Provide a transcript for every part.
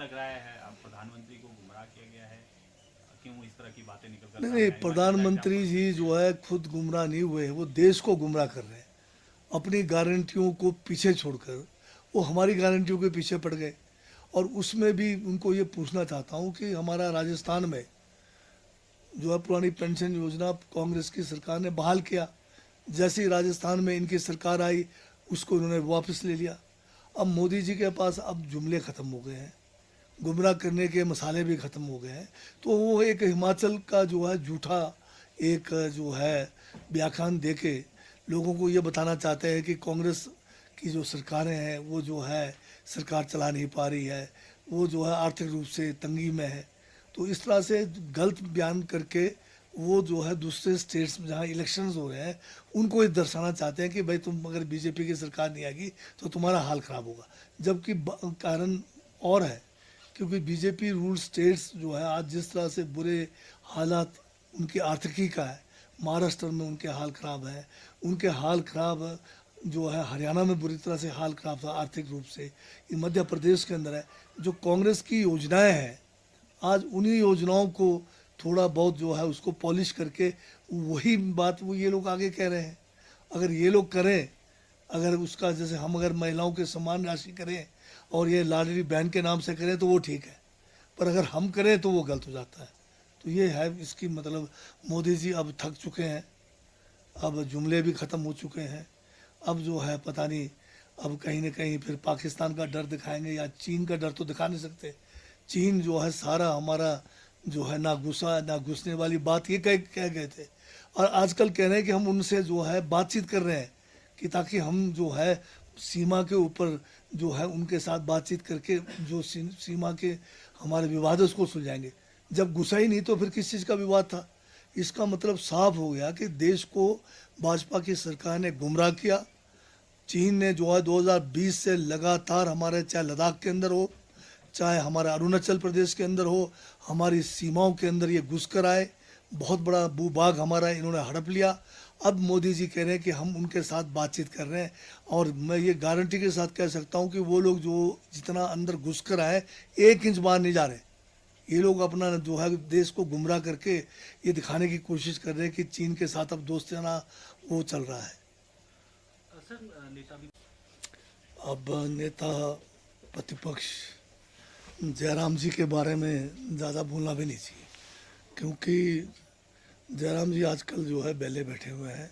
लग रहा है अब प्रधानमंत्री को गुमराह किया गया है? क्यों इस तरह की बातें निकल कर नहीं सामने नहीं, आई? हिमाचल का प्रधानमंत्री एग्जाम्पल जी देखते जो हुए। है खुद गुमराह नहीं हुए हैं, वो देश को गुमराह कर रहे हैं अपनी गारंटियों को पीछे छोड़कर। वो हमारी गारंटियों के पीछे पड़ गए। और उसमें भी उनको ये पूछना चाहता हूँ कि हमारा राजस्थान में जो है पुरानी पेंशन योजना कांग्रेस की सरकार ने बहाल किया। जैसे ही राजस्थान में इनकी सरकार आई, उसको इन्होंने वापस ले लिया। अब मोदी जी के पास अब जुमले ख़त्म हो गए हैं, गुमराह करने के मसाले भी ख़त्म हो गए हैं। तो वो एक हिमाचल का जो है झूठा एक जो है व्याख्यान दे के लोगों को ये बताना चाहते हैं कि कांग्रेस की जो सरकारें हैं वो जो है सरकार चला नहीं पा रही है, वो जो है आर्थिक रूप से तंगी में है। तो इस तरह से गलत बयान करके वो जो है दूसरे स्टेट्स में जहाँ इलेक्शंस हो रहे हैं उनको ये दर्शाना चाहते हैं कि भाई तुम अगर बीजेपी की सरकार नहीं आएगी तो तुम्हारा हाल ख़राब होगा। जबकि कारण और है, क्योंकि बीजेपी रूल स्टेट्स जो है आज जिस तरह से बुरे हालात उनकी आर्थिकी का है, महाराष्ट्र में उनके हाल ख़राब है, उनके हाल ख़राब जो है हरियाणा में बुरी तरह से हाल ख़राब था आर्थिक रूप से, ये मध्य प्रदेश के अंदर है। जो कांग्रेस की योजनाएं हैं, आज उन्हीं योजनाओं को थोड़ा बहुत जो है उसको पॉलिश करके वही बात वो ये लोग आगे कह रहे हैं। अगर ये लोग करें, अगर उसका जैसे हम अगर महिलाओं के समान राशि करें और ये लाडली बहन के नाम से करें तो वो ठीक है, पर अगर हम करें तो वो गलत हो जाता है। तो ये है इसकी मतलब। मोदी जी अब थक चुके हैं, अब जुमले भी ख़त्म हो चुके हैं। अब जो है पता नहीं, अब कहीं ना कहीं फिर पाकिस्तान का डर दिखाएंगे या चीन का डर तो दिखा नहीं सकते। चीन जो है सारा हमारा जो है ना घुसा ना घुसने वाली बात ये कह गए थे। और आजकल कह रहे हैं कि हम उनसे जो है बातचीत कर रहे हैं कि ताकि हम जो है सीमा के ऊपर जो है उनके साथ बातचीत करके जो सीमा के हमारे विवाद है उसको सुलझाएंगे। जब घुसा ही नहीं तो फिर किस चीज़ का विवाद था? इसका मतलब साफ हो गया कि देश को भाजपा की सरकार ने गुमराह किया। चीन ने जो है 2020 से लगातार हमारे चाहे लद्दाख के अंदर हो, चाहे हमारे अरुणाचल प्रदेश के अंदर हो, हमारी सीमाओं के अंदर ये घुस कर आए, बहुत बड़ा भूभाग हमारा इन्होंने हड़प लिया। अब मोदी जी कह रहे हैं कि हम उनके साथ बातचीत कर रहे हैं। और मैं ये गारंटी के साथ कह सकता हूँ कि वो लोग जो जितना अंदर घुस कर आए, 1 इंच बाहर नहीं जा रहे। ये लोग अपना जो है देश को गुमराह करके ये दिखाने की कोशिश कर रहे हैं कि चीन के साथ अब दोस्ताना वो चल रहा है। सर, नेता भी अब नेता प्रतिपक्ष जयराम जी के बारे में ज़्यादा बोलना भी नहीं चाहिए, क्योंकि जयराम जी आजकल जो है बेले बैठे हुए हैं।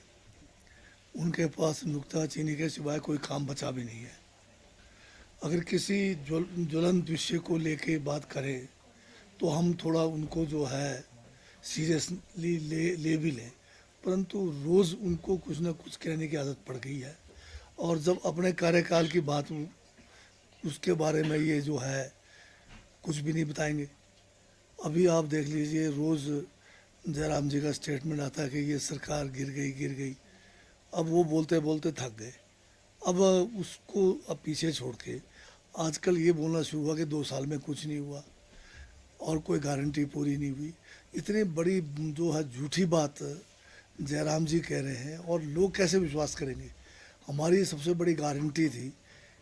उनके पास नुक्ताचीनी के सिवाय कोई काम बचा भी नहीं है। अगर किसी ज्वलंत विषय को लेके बात करें तो हम थोड़ा उनको जो है सीरियसली ले भी लें, परंतु रोज़ उनको कुछ ना कुछ कहने की आदत पड़ गई है। और जब अपने कार्यकाल की बात उसके बारे में ये जो है कुछ भी नहीं बताएंगे। अभी आप देख लीजिए रोज़ जयराम जी का स्टेटमेंट आता है कि ये सरकार गिर गई। अब वो बोलते बोलते थक गए। अब उसको अब पीछे छोड़ के आजकल ये बोलना शुरू हुआ कि 2 साल में कुछ नहीं हुआ और कोई गारंटी पूरी नहीं हुई। इतनी बड़ी जो है झूठी बात जयराम जी कह रहे हैं और लोग कैसे विश्वास करेंगे? हमारी सबसे बड़ी गारंटी थी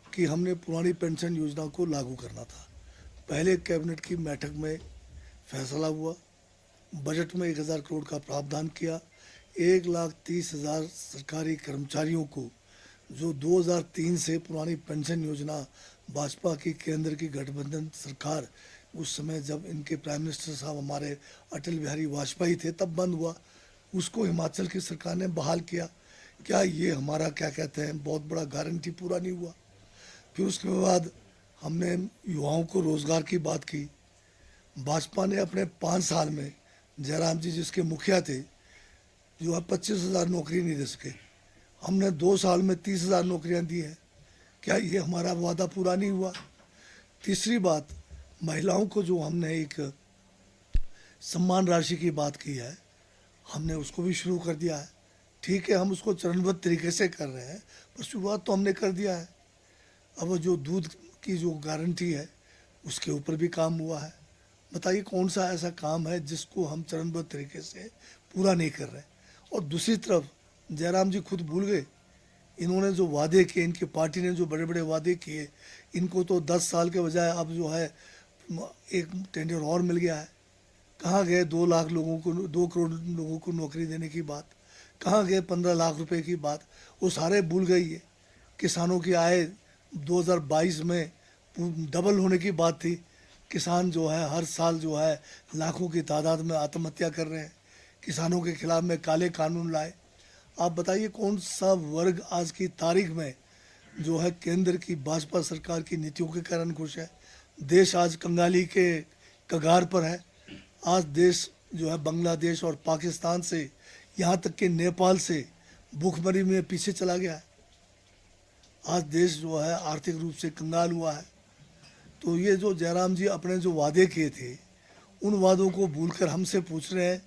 कि हमने पुरानी पेंशन योजना को लागू करना था। पहले कैबिनेट की बैठक में फैसला हुआ, बजट में 1,000 करोड़ का प्रावधान किया। 1,30,000 सरकारी कर्मचारियों को जो 2003 से पुरानी पेंशन योजना भाजपा की केंद्र की गठबंधन सरकार, उस समय जब इनके प्राइम मिनिस्टर साहब हमारे अटल बिहारी वाजपेयी थे तब बंद हुआ, उसको हिमाचल की सरकार ने बहाल किया। क्या ये हमारा क्या कहते हैं बहुत बड़ा गारंटी पूरा नहीं हुआ? फिर उसके बाद हमने युवाओं को रोज़गार की बात की। भाजपा ने अपने 5 साल में जयराम जी जिसके मुखिया थे जो है 25,000 नौकरी नहीं दे सके। हमने 2 साल में 30,000 नौकरियां दी हैं। क्या ये हमारा वादा पूरा नहीं हुआ? तीसरी बात, महिलाओं को जो हमने एक सम्मान राशि की बात की है, हमने उसको भी शुरू कर दिया है। ठीक है, हम उसको चरणबद्ध तरीके से कर रहे हैं, पर शुरुआत तो हमने कर दिया है। अब जो दूध की जो गारंटी है उसके ऊपर भी काम हुआ है। बताइए कौन सा ऐसा काम है जिसको हम चरणबद्ध तरीके से पूरा नहीं कर रहे? और दूसरी तरफ जयराम जी खुद भूल गए, इन्होंने जो वादे किए, इनकी पार्टी ने जो बड़े बड़े वादे किए, इनको तो 10 साल के बजाय अब जो है एक टेंडर और मिल गया है। कहाँ गए 2 लाख लोगों को, 2 करोड़ लोगों को नौकरी देने की बात? कहाँ गए 15 लाख रुपए की बात? वो सारे भूल गई है। किसानों की आय 2022 में डबल होने की बात थी। किसान जो है हर साल जो है लाखों की तादाद में आत्महत्या कर रहे हैं। किसानों के खिलाफ में काले कानून लाए। आप बताइए कौन सा वर्ग आज की तारीख में जो है केंद्र की भाजपा सरकार की नीतियों के कारण खुश है? देश आज कंगाली के कगार पर है। आज देश जो है बांग्लादेश और पाकिस्तान से, यहाँ तक कि नेपाल से भूखमरी में पीछे चला गया है। आज देश जो है आर्थिक रूप से कंगाल हुआ है। तो ये जो जयराम जी अपने जो वादे किए थे, उन वादों को भूलकर हमसे पूछ रहे हैं।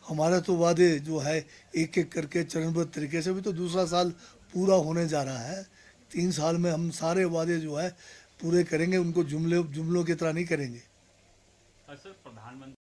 हमारा तो वादे जो है एक एक करके चरणबद्ध तरीके से, भी तो दूसरा साल पूरा होने जा रहा है। 3 साल में हम सारे वादे जो है पूरे करेंगे, उनको जुमलों की तरह नहीं करेंगे। सर, प्रधानमंत्री